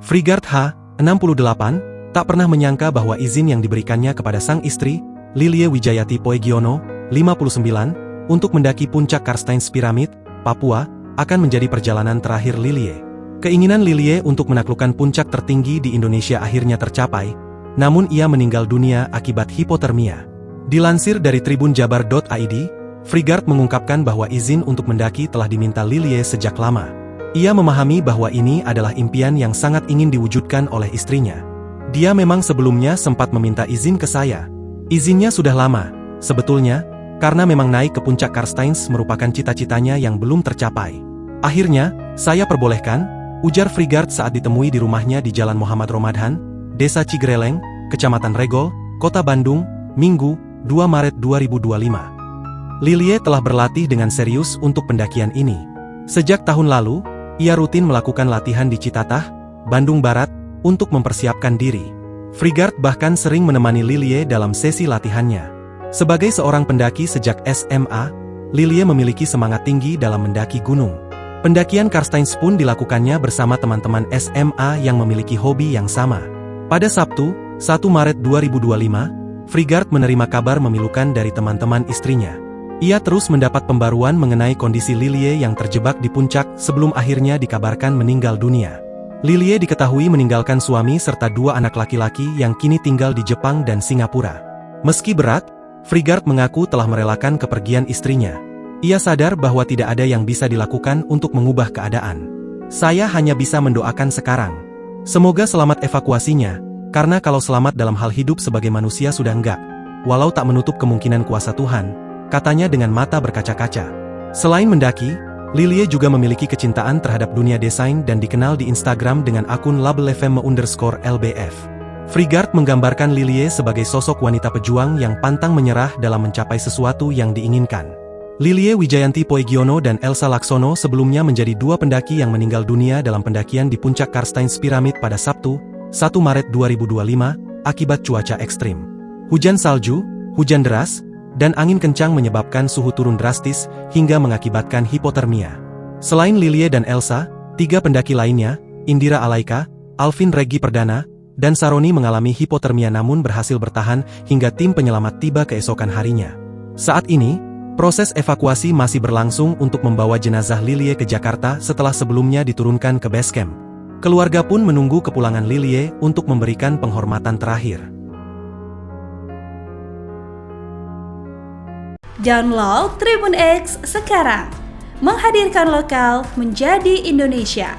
Frigard H. 68, tak pernah menyangka bahwa izin yang diberikannya kepada sang istri, Lilie Wijayati Poegiono, 59, untuk mendaki puncak Karstens Pyramid, Papua, akan menjadi perjalanan terakhir Lilie. Keinginan Lilie untuk menaklukkan puncak tertinggi di Indonesia akhirnya tercapai, namun ia meninggal dunia akibat hipotermia. Dilansir dari tribunjabar.id, Frigard mengungkapkan bahwa izin untuk mendaki telah diminta Lilie sejak lama. Ia memahami bahwa ini adalah impian yang sangat ingin diwujudkan oleh istrinya. Dia memang sebelumnya sempat meminta izin ke saya. Izinnya sudah lama, sebetulnya, karena memang naik ke puncak Karstens merupakan cita-citanya yang belum tercapai. Akhirnya, saya perbolehkan, ujar Frigard saat ditemui di rumahnya di Jalan Muhammad Romadhan, Desa Cigreleng, Kecamatan Regol, Kota Bandung, Minggu, 2 Maret 2025. Lilie telah berlatih dengan serius untuk pendakian ini. Sejak tahun lalu, ia rutin melakukan latihan di Citatah, Bandung Barat, untuk mempersiapkan diri. Frigard bahkan sering menemani Lilie dalam sesi latihannya. Sebagai seorang pendaki sejak SMA, Lilie memiliki semangat tinggi dalam mendaki gunung. Pendakian Karstens pun dilakukannya bersama teman-teman SMA yang memiliki hobi yang sama. Pada Sabtu, 1 Maret 2025, Frigard menerima kabar memilukan dari teman-teman istrinya. Ia terus mendapat pembaruan mengenai kondisi Lilie yang terjebak di puncak sebelum akhirnya dikabarkan meninggal dunia. Lilie diketahui meninggalkan suami serta 2 anak laki-laki yang kini tinggal di Jepang dan Singapura. Meski berat, Frigard mengaku telah merelakan kepergian istrinya. Ia sadar bahwa tidak ada yang bisa dilakukan untuk mengubah keadaan. Saya hanya bisa mendoakan sekarang. Semoga selamat evakuasinya, karena kalau selamat dalam hal hidup sebagai manusia sudah enggak, walau tak menutup kemungkinan kuasa Tuhan, katanya dengan mata berkaca-kaca. Selain mendaki, Lilie juga memiliki kecintaan terhadap dunia desain dan dikenal di Instagram dengan akun labelfm_lbf. Frigard menggambarkan Lilie sebagai sosok wanita pejuang yang pantang menyerah dalam mencapai sesuatu yang diinginkan. Lilie Wijayanti Poegiono dan Elsa Laksono sebelumnya menjadi 2 pendaki yang meninggal dunia dalam pendakian di puncak Karstens Pyramid pada Sabtu, 1 Maret 2025, akibat cuaca ekstrim. Hujan salju, hujan deras, dan angin kencang menyebabkan suhu turun drastis hingga mengakibatkan hipotermia. Selain Lilie dan Elsa, 3 pendaki lainnya, Indira Alaika, Alvin Regi Perdana, dan Saroni mengalami hipotermia namun berhasil bertahan hingga tim penyelamat tiba keesokan harinya. Saat ini, proses evakuasi masih berlangsung untuk membawa jenazah Lilie ke Jakarta setelah sebelumnya diturunkan ke base camp. Keluarga pun menunggu kepulangan Lilie untuk memberikan penghormatan terakhir. Download Tribun X sekarang, menghadirkan lokal menjadi Indonesia.